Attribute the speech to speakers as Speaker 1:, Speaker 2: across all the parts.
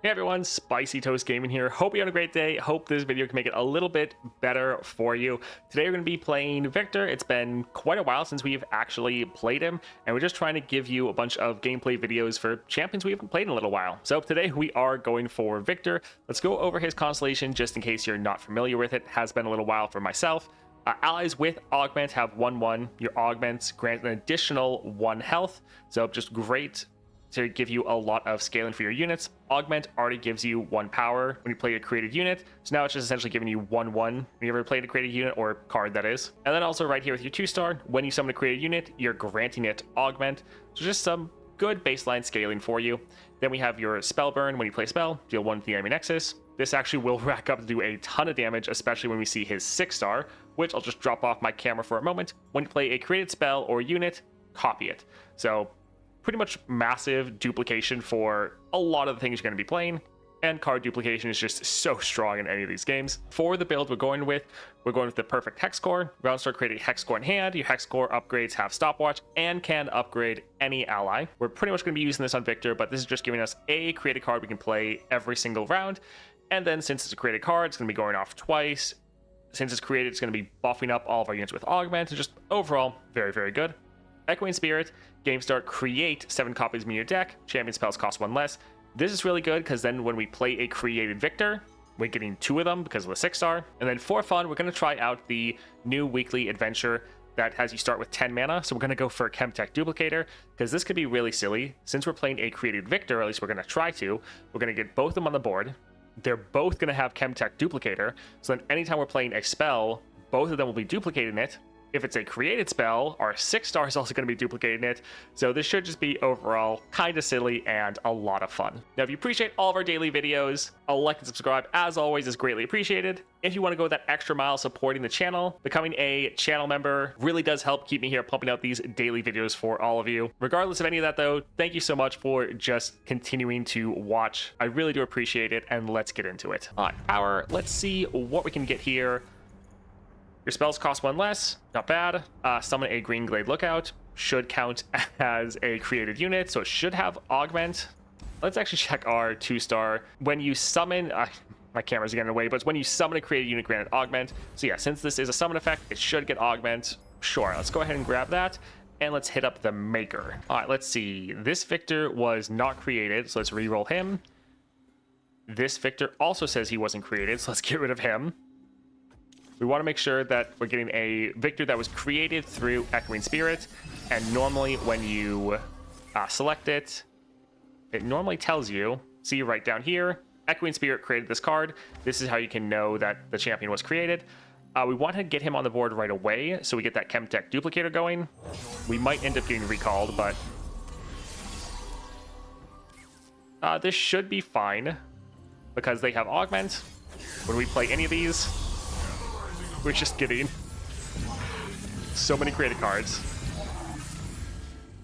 Speaker 1: Hey everyone, Spicy Toast Gaming here. Hope you're having a great day. Hope this video can make it a little bit better for you. Today we're going to be playing Victor. It's been quite a while since we've actually played him, and we're just trying to give you a bunch of gameplay videos for champions we haven't played in a little while. So today we are going for Victor. Let's go over his constellation just in case you're not familiar with it. Has been a little while for myself. Allies with Augment have 1/1. Your Augments grant an additional 1 health, so just great to give you a lot of scaling for your units. Augment already gives you 1 power when you play a created unit, so now it's just essentially giving you 1/1 when you ever played a created unit, or card that is. And then also right here with your 2-star, when you summon a created unit, you're granting it Augment, so just some good baseline scaling for you. Then we have your spell burn. When you play a spell, deal 1 to the enemy nexus. This actually will rack up to do a ton of damage, especially when we see his 6-star, which I'll just drop off my camera for a moment. When you play a created spell or unit, copy it. So pretty much massive duplication for a lot of the things you're going to be playing, and card duplication is just so strong in any of these games. For the build we're going with the perfect hex core. We're going to start creating hex core in hand. Your hex core upgrades have stopwatch and can upgrade any ally. We're pretty much going to be using this on Victor, but this is just giving us a created card we can play every single round. And then since it's a created card, it's going to be going off twice. Since it's created, it's going to be buffing up all of our units with augment, and just overall very, very good. Echoing Spirit, game start, create 7 copies in your deck. Champion spells cost 1 less. This is really good because then when we play a created Victor, we're getting 2 of them because of the 6-star. And then for fun, we're going to try out the new weekly adventure that has you start with 10 mana. So we're going to go for a Chemtech Duplicator because this could be really silly. Since we're playing a created Victor, or at least we're going to try to, we're going to get both of them on the board. They're both going to have Chemtech Duplicator. So then anytime we're playing a spell, both of them will be duplicating it. If it's a created spell, our 6-star is also going to be duplicating it. So this should just be overall kind of silly and a lot of fun. Now, if you appreciate all of our daily videos, a like and subscribe, as always, is greatly appreciated. If you want to go that extra mile supporting the channel, becoming a channel member really does help keep me here pumping out these daily videos for all of you. Regardless of any of that, though, thank you so much for just continuing to watch. I really do appreciate it, and let's get into it. All right, power. Let's see what we can get here. Your spells cost 1 less, not bad. Summon a Green Glade Lookout, should count as a created unit, so it should have augment. Let's actually check our 2-star. When you summon, my camera's getting away, but it's when you summon a created unit granted augment. So yeah, since this is a summon effect, it should get augment. Sure, let's go ahead and grab that, and let's hit up the maker. All right, let's see. This Victor was not created, so let's re-roll him. This Victor also says he wasn't created, so let's get rid of him. We want to make sure that we're getting a Victor that was created through Echoing Spirit, and normally when you select it, it normally tells you, see right down here, Echoing Spirit created this card. This is how you can know that the champion was created. We want to get him on the board right away, so we get that Chemtech Duplicator going. We might end up getting recalled, but this should be fine, because they have Augment. When we play any of these, we're just getting so many created cards.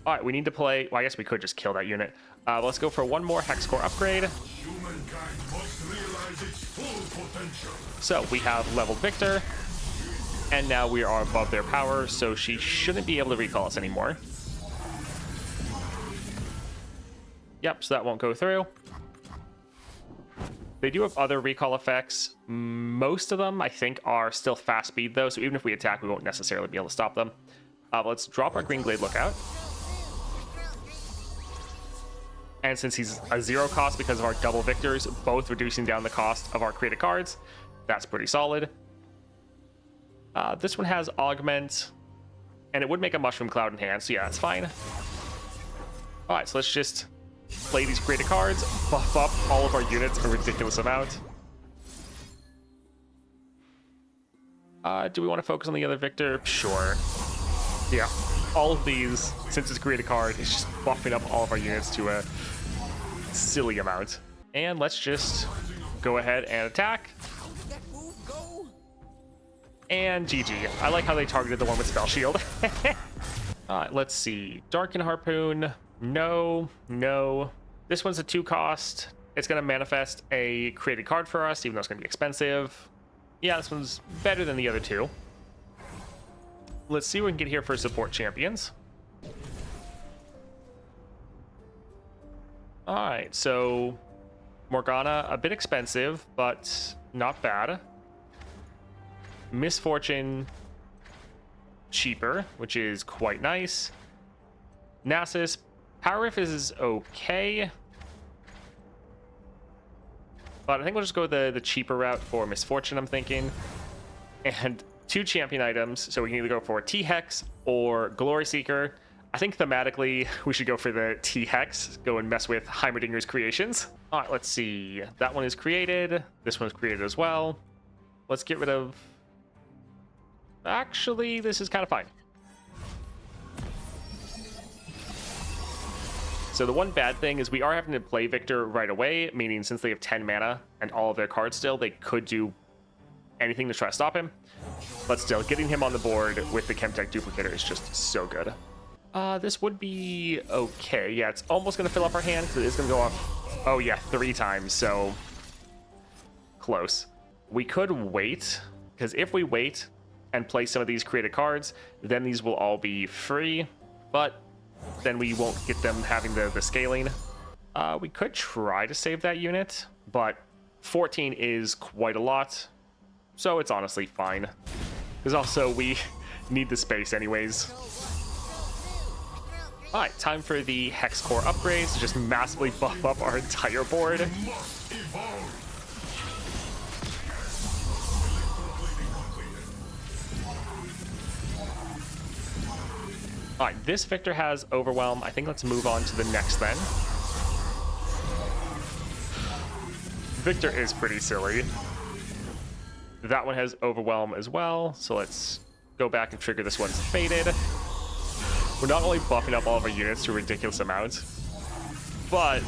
Speaker 1: All right, we need to play. Well, I guess we could just kill that unit. Let's go for 1 more Hex Core upgrade. So we have leveled Victor, and now we are above their power, so she shouldn't be able to recall us anymore. Yep, so that won't go through. They do have other recall effects. Most of them, I think, are still fast speed, though, so even if we attack, we won't necessarily be able to stop them. Let's drop our Green Glade Lookout. And since he's a 0 cost because of our double Victors, both reducing down the cost of our created cards, that's pretty solid. This one has Augment, and it would make a Mushroom Cloud in hand, so yeah, that's fine. All right, so let's just play these created cards, buff up all of our units a ridiculous amount. Do we want to focus on the other Victor? Sure. Yeah, all of these, since it's a created card, it's just buffing up all of our units to a silly amount. And let's just go ahead and attack. And GG. I like how they targeted the one with Spell Shield. Alright, let's see. Darken Harpoon. No, no. This one's a 2 cost. It's going to manifest a created card for us, even though it's going to be expensive. Yeah, this one's better than the other 2. Let's see what we can get here for support champions. Alright, so Morgana, a bit expensive, but not bad. Misfortune, cheaper, which is quite nice. Nasus, Power Riff is okay. But I think we'll just go the cheaper route for Misfortune, I'm thinking. And 2 champion items, so we can either go for T-Hex or Glory Seeker. I think thematically we should go for the T-Hex, go and mess with Heimerdinger's creations. All right, let's see. That one is created. This one's created as well. Let's get rid of... Actually, this is kind of fine. So the one bad thing is we are having to play Viktor right away, meaning since they have 10 mana and all of their cards still, they could do anything to try to stop him. But still, getting him on the board with the Chemtech Duplicator is just so good. This would be okay. Yeah, it's almost going to fill up our hand because it is going to go off, oh yeah, 3 times, so close. We could wait, because if we wait and play some of these created cards, then these will all be free, but then we won't get them having the scaling. We could try to save that unit, but 14 is quite a lot, so it's honestly fine. Because also we need the space anyways. Alright, time for the Hex Core upgrades to just massively buff up our entire board. Alright, this Viktor has Overwhelm. I think let's move on to the next then. Viktor is pretty silly. That one has Overwhelm as well, so let's go back and trigger this one's Fated. We're not only buffing up all of our units to a ridiculous amount, but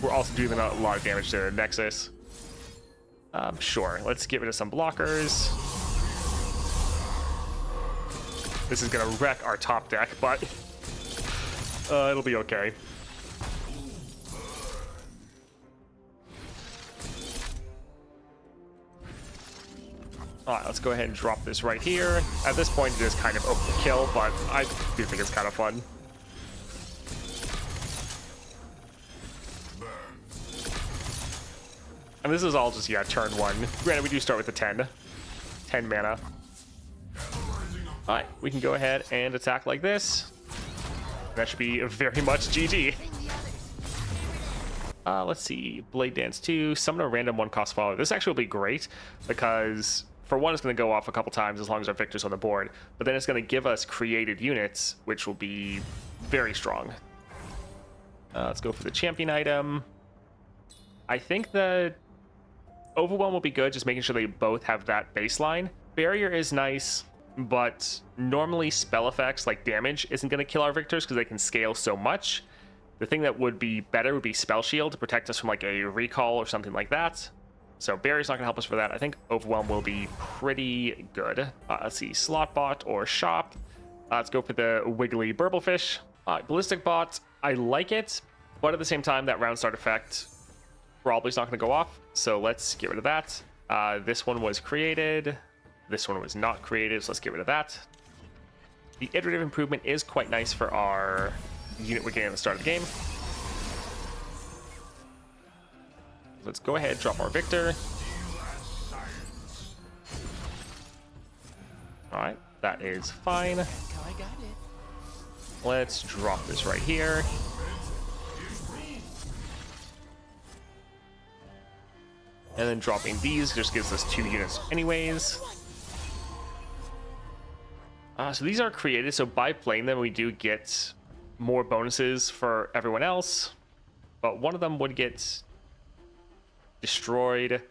Speaker 1: we're also doing a lot of damage to Nexus. Sure, let's get rid of some blockers. This is gonna wreck our top deck, but it'll be okay. Alright, let's go ahead and drop this right here. At this point, it is kind of overkill, but I do think it's kind of fun. And this is all just, yeah, turn 1. Granted, we do start with the 10 mana. Alright, we can go ahead and attack like this. That should be very much GG. Let's see, Blade Dance 2, summon a random 1-cost follower. This actually will be great, because for one, it's going to go off a couple times as long as our Viktor's on the board, but then it's going to give us created units, which will be very strong. Let's go for the champion item. I think the Overwhelm will be good, just making sure they both have that baseline. Barrier is nice, but normally spell effects like damage isn't going to kill our Viktors because they can scale so much. The thing that would be better would be Spell Shield to protect us from like a recall or something like that. So Barrier's not going to help us for that. I think Overwhelm will be pretty good. Let's see, Slotbot or Shop. Let's go for the Wiggly Burblefish. Ballistic Bot, I like it, but at the same time, that round start effect probably is not going to go off. So let's get rid of that. This one was created. This one was not created, so let's get rid of that. The Iterative Improvement is quite nice for our unit we're getting at the start of the game. Let's go ahead, drop our Viktor. Alright, that is fine. Let's drop this right here. And then dropping these just gives us 2 units anyways. So these are created, so by playing them we do get more bonuses for everyone else, but one of them would get destroyed.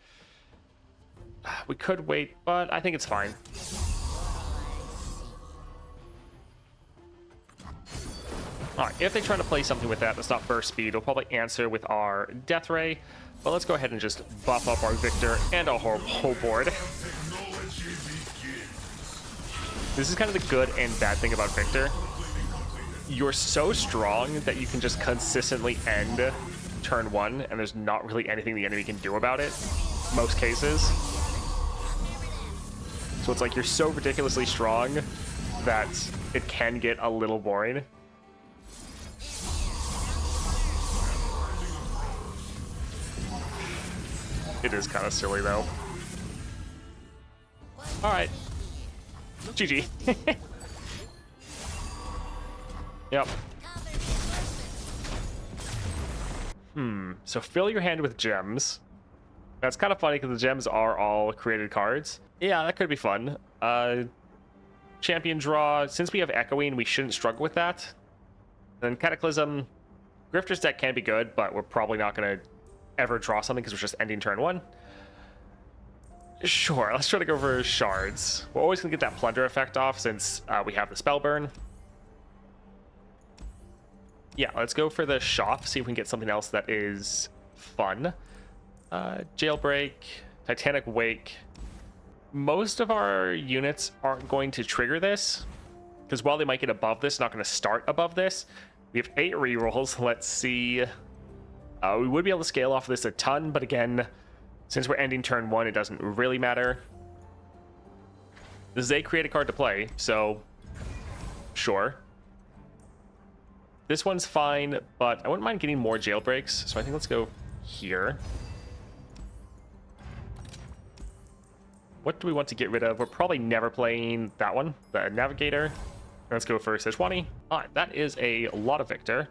Speaker 1: We could wait, but I think it's fine. Alright, if they try to play something with that that's not burst speed, we'll probably answer with our Death Ray, but let's go ahead and just buff up our Viktor and our whole board. This is kind of the good and bad thing about Viktor. You're so strong that you can just consistently end turn 1, and there's not really anything the enemy can do about it, most cases. So it's like you're so ridiculously strong that it can get a little boring. It is kind of silly, though. All right. GG. Yep. So fill your hand with gems. That's kind of funny because the gems are all created cards. Yeah, that could be fun. Champion draw. Since we have Echoing, we shouldn't struggle with that. Then Cataclysm. Grifter's deck can be good, but we're probably not going to ever draw something because we're just ending turn 1. Sure, let's try to go for Shards. We're always going to get that Plunder effect off since we have the Spell Burn. Yeah, let's go for the shop, see if we can get something else that is fun. Jailbreak, Titanic Wake. Most of our units aren't going to trigger this, because while they might get above this, not going to start above this. We have 8 rerolls. Let's see. We would be able to scale off this a ton, but again, since we're ending turn 1, it doesn't really matter. This is a created card to play, so sure. This one's fine, but I wouldn't mind getting more jailbreaks, so I think let's go here. What do we want to get rid of? We're probably never playing that one, the Navigator. Let's go for Sejuani. All right, that is a lot of Victor.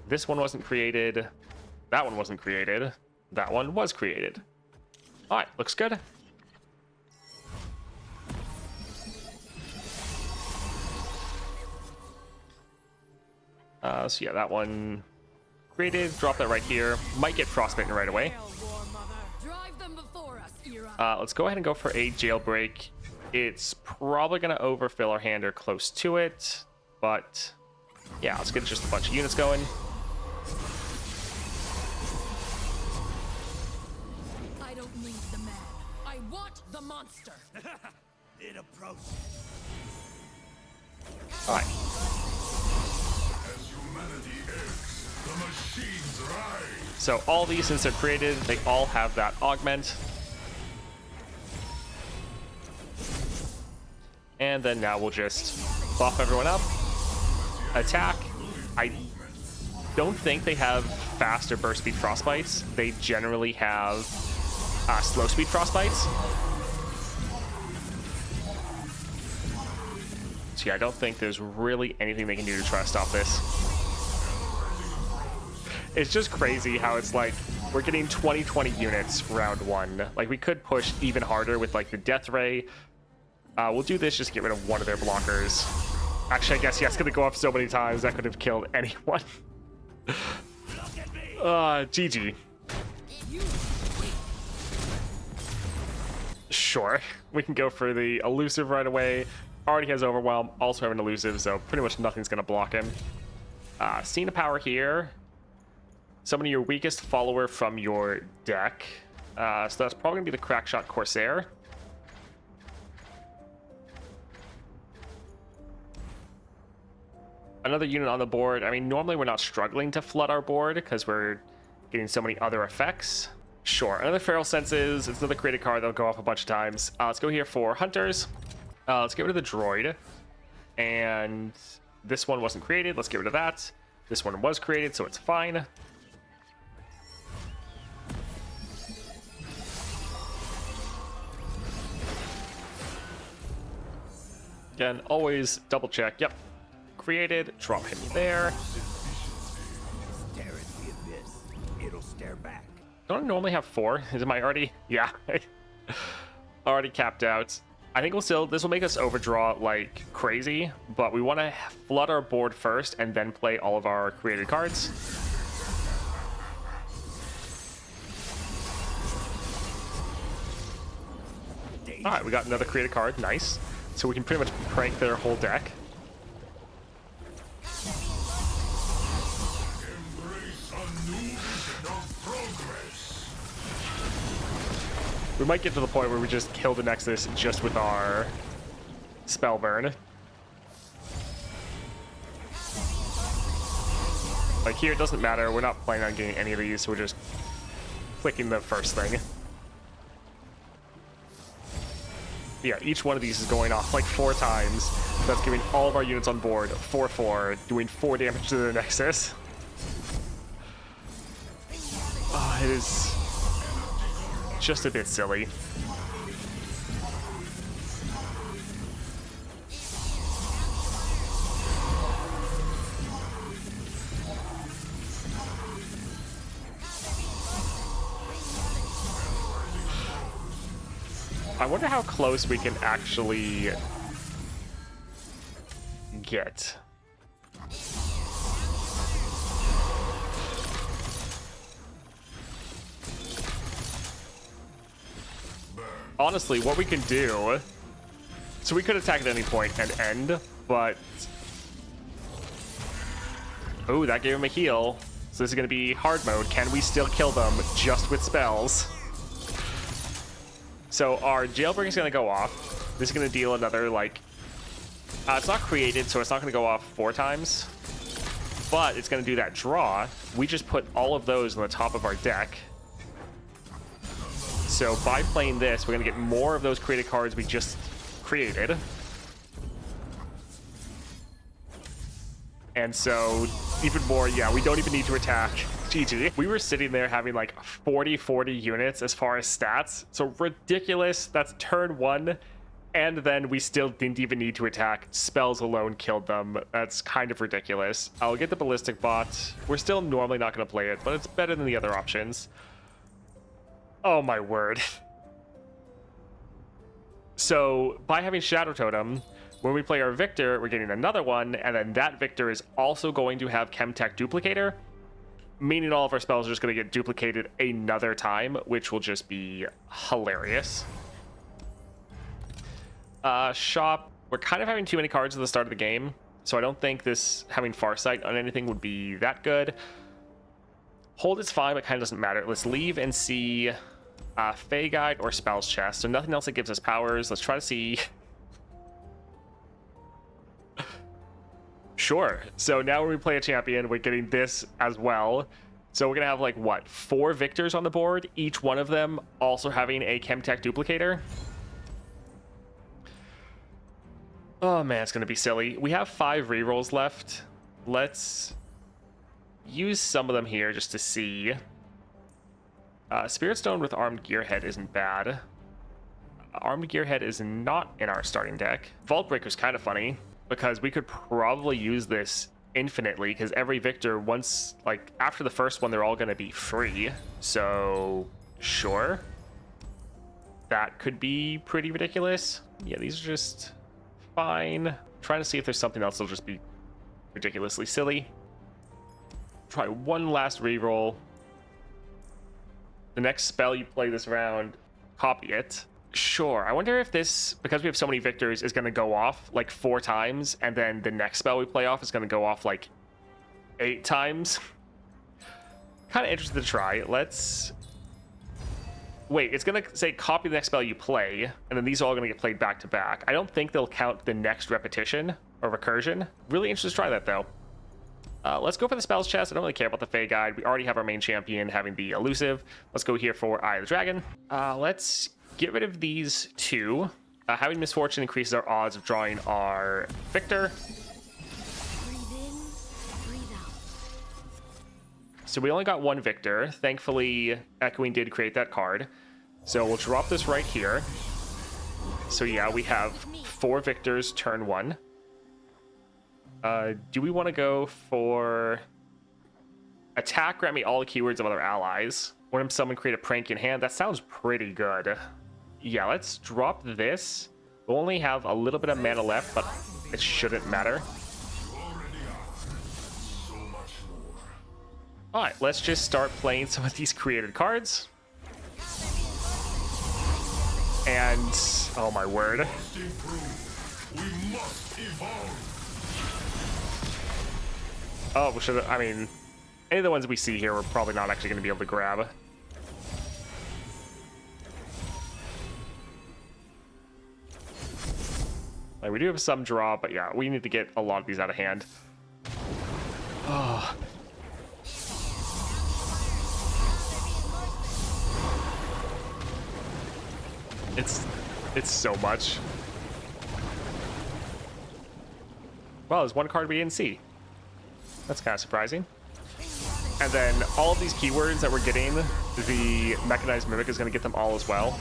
Speaker 1: This one wasn't created. That one wasn't created. That one was created. All right, looks good. So yeah, that one created. Drop that right here. Might get frostbitten right away. Let's go ahead and go for a jailbreak. It's probably going to overfill our hand or close to it, but yeah, let's get just a bunch of units going.
Speaker 2: I don't need the man. I want the monster. It approaches.
Speaker 1: All right.
Speaker 3: As humanity aches, the machines rise.
Speaker 1: So all these, since they're created, they all have that augment. And then now we'll just buff everyone up. Attack. I don't think they have fast or burst speed frostbites. They generally have slow speed frostbites. So yeah, I don't think there's really anything they can do to try to stop this. It's just crazy how it's like we're getting 20 units round 1. Like we could push even harder with like the Death Ray. We'll do this just to get rid of one of their blockers. Actually, I guess yeah, it's gonna go up so many times that could have killed anyone. GG. Sure, we can go for the elusive right away. Already has overwhelm, also have an elusive, so pretty much nothing's gonna block him. Scene of Power here. Summon your weakest follower from your deck. So that's probably gonna be the Crackshot Corsair. Another unit on the board. I mean, normally we're not struggling to flood our board because we're getting so many other effects. Sure, another Feral Senses. It's another created card that'll go off a bunch of times. Let's go here for Hunters. Let's get rid of the Droid. And this one wasn't created. Let's get rid of that. This one was created, so it's fine. Again, always double check. Yep. Created, drop him there.
Speaker 2: Stare at the abyss. It'll stare back.
Speaker 1: Don't I normally have 4? Am I already? Yeah. Already capped out. I think we'll still, this will make us overdraw like crazy, but we want to flood our board first and then play all of our created cards. All right, we got another created card. Nice. So we can pretty much prank their whole deck. We might get to the point where we just kill the Nexus just with our Spell Burn. Like here, it doesn't matter. We're not planning on getting any of these, so we're just clicking the first thing. Yeah, each one of these is going off like 4 times. That's giving all of our units on board 4/4, doing 4 damage to the Nexus. It is just a bit silly. I wonder how close we can actually get. Honestly, what we can do, so we could attack at any point and end, but oh, that gave him a heal. So this is going to be hard mode. Can we still kill them just with spells? So our jailbreak is going to go off. This is going to deal another, like, it's not created, so it's not going to go off 4 times, but it's going to do that draw. We just put all of those on the top of our deck. So by playing this, we're going to get more of those created cards we just created. And so even more, yeah, we don't even need to attack. GG. We were sitting there having like 40 units as far as stats. So ridiculous. That's turn 1. And then we still didn't even need to attack. Spells alone killed them. That's kind of ridiculous. I'll get the ballistic bot. We're still normally not going to play it, but it's better than the other options. Oh my word. So by having Shadow Totem, when we play our Victor, we're getting another one, and then that Victor is also going to have Chemtech Duplicator, meaning all of our spells are just going to get duplicated another time, which will just be hilarious. Shop. We're kind of having too many cards at the start of the game, so I don't think this having Farsight on anything would be that good. Hold is fine, but kind of doesn't matter. Let's leave and see Fey Guide or Spells Chest. So nothing else that gives us powers. Let's try to see. Sure. So now when we play a champion, we're getting this as well. So we're going to have, like, what, 4 Victors on the board, each one of them also having a Chemtech Duplicator. Oh, man, it's going to be silly. We have 5 rerolls left. Let's use some of them here just to see. Spirit Stone with Armed Gearhead isn't bad. Armed Gearhead is not in our starting deck. Vault Breaker's kind of funny, because we could probably use this infinitely, because every Victor, once, like, after the first one, they're all going to be free. So, sure. That could be pretty ridiculous. Yeah, these are just fine. Trying to see if there's something else that'll just be ridiculously silly. Try one last reroll. The next spell you play this round, copy it. Sure. I wonder if this, because we have so many Victors, is going to go off like 4 times, and then the next spell we play off is going to go off like 8 times. Kind of interested to try. Let's... Wait, it's going to say copy the next spell you play, and then these are all going to get played back to back. I don't think they'll count the next repetition or recursion. Really interested to try that, though. Let's go for the spells chest. I don't really care about the Fey Guide. We already have our main champion having the elusive. Let's go here for Eye of the Dragon. Let's get rid of these 2. Having Misfortune increases our odds of drawing our Victor.
Speaker 2: Breathe in, breathe out.
Speaker 1: So we only got 1 Victor. Thankfully, Echoing did create that card. So we'll drop this right here. So yeah, we have 4 Victors turn 1. Do we want to go for attack, grant me all the keywords of other allies? When someone create a prank in hand, that sounds pretty good. Yeah, let's drop this. We'll only have a little bit of mana left, but it shouldn't matter. Alright, let's just start playing some of these created cards. And, oh my word.
Speaker 3: We must evolve.
Speaker 1: Oh, I mean, any of the ones we see here, we're probably not actually going to be able to grab. Like, we do have some draw, but yeah, we need to get a lot of these out of hand. Oh. It's so much. Well, there's one card we didn't see. That's kind of surprising. And then all of these keywords that we're getting the Mechanized Mimic is going to get them all as well.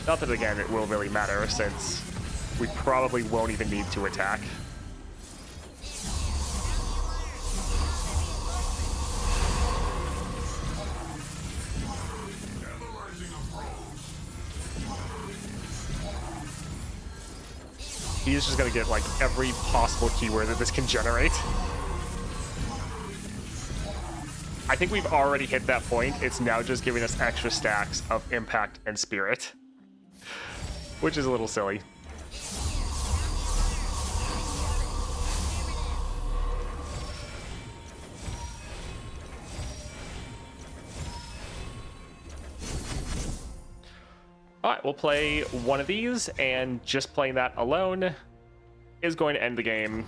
Speaker 1: Not that, again, it will really matter, since we probably won't even need to attack. He's just going to get, like, every possible keyword that this can generate. I think we've already hit that point. It's now just giving us extra stacks of Impact and Spirit, which is a little silly. All right, we'll play one of these, and just playing that alone is going to end the game.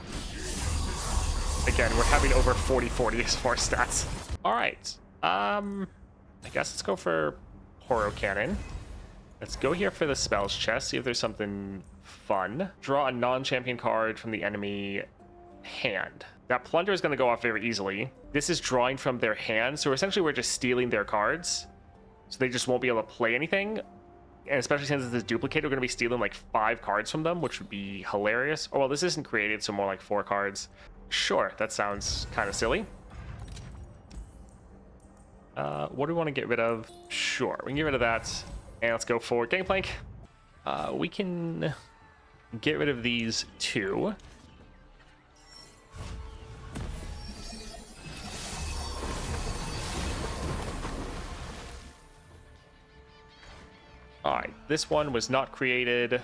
Speaker 1: Again, we're having over 40/40 as far as stats. All right, I guess let's go for Horo Cannon. Let's go here for the spells chest, see if there's something fun. Draw a non-champion card from the enemy hand. That Plunder is going to go off very easily. This is drawing from their hand, so essentially we're just stealing their cards, so they just won't be able to play anything. And especially since it's a duplicate, we're going to be stealing like 5 cards from them, which would be hilarious. Oh, well, this isn't created, so more like 4 cards. Sure, that sounds kind of silly. What do we want to get rid of? Sure, we can get rid of that. And let's go for Gangplank. We can get rid of these 2. All right, this one was not created.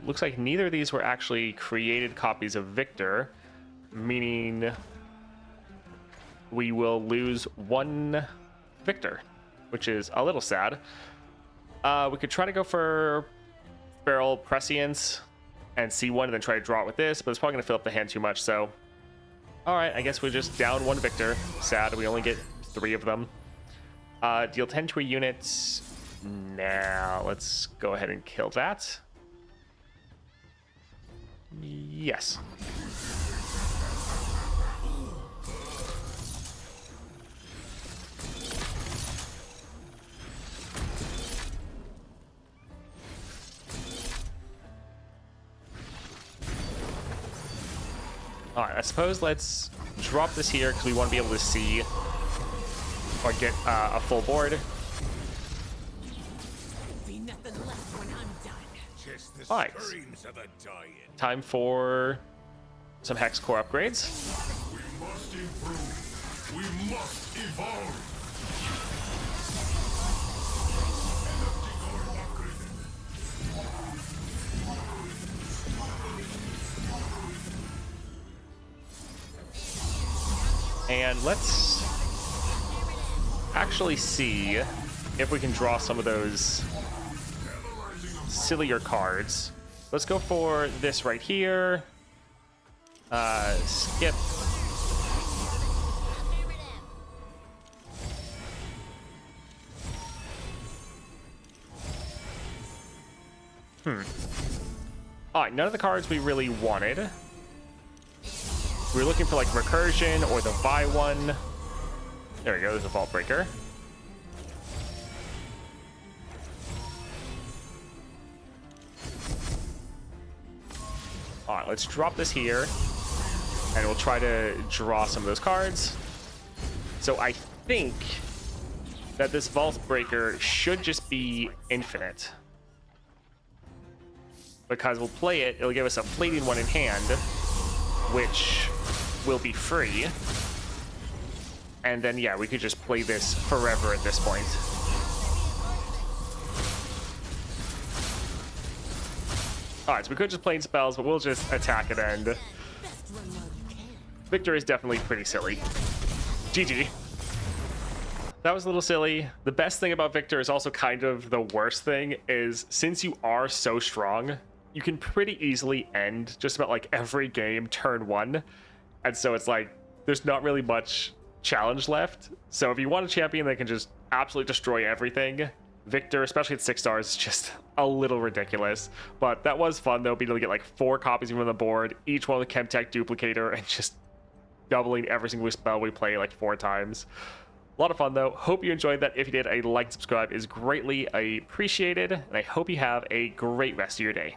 Speaker 1: Looks like neither of these were actually created copies of Victor, meaning we will lose 1 Victor, which is a little sad. We could try to go for Feral Prescience and C1 and then try to draw it with this, but it's probably going to fill up the hand too much, so... All right, I guess we're just down 1 Victor. Sad, we only get 3 of them. Deal 10 to a unit. Now, let's go ahead and kill that. Yes. All right, I suppose let's drop this here because we want to be able to see or get a full board.
Speaker 2: Be nothing left when I'm done.
Speaker 3: Just the
Speaker 1: All right.
Speaker 3: screams of a dying.
Speaker 1: Time for some Hex Core upgrades.
Speaker 3: We must improve. We must evolve.
Speaker 1: And let's actually see if we can draw some of those sillier cards. Let's go for this right here. Skip. All right, none of the cards we really wanted. We were looking for like Recursion or the buy one. There we go, there's a Vault Breaker. All right, let's drop this here and we'll try to draw some of those cards. So I think that this Vault Breaker should just be infinite, because we'll play it, it'll give us a fleeting one in hand, which will be free. And then, yeah, we could just play this forever at this point. Alright, so we could just play spells, but we'll just attack at end.
Speaker 2: Best run while you can.
Speaker 1: Victor is definitely pretty silly. GG. That was a little silly. The best thing about Victor is also kind of the worst thing, is since you are so strong, you can pretty easily end just about like every game turn 1. And so it's like, there's not really much challenge left. So if you want a champion that can just absolutely destroy everything, Victor, especially at 6 stars, is just a little ridiculous. But that was fun though, being able to get like 4 copies from the board, each one with a Chemtech duplicator, and just doubling every single spell we play like 4 times. A lot of fun though. Hope you enjoyed that. If you did, a like, subscribe is greatly appreciated. And I hope you have a great rest of your day.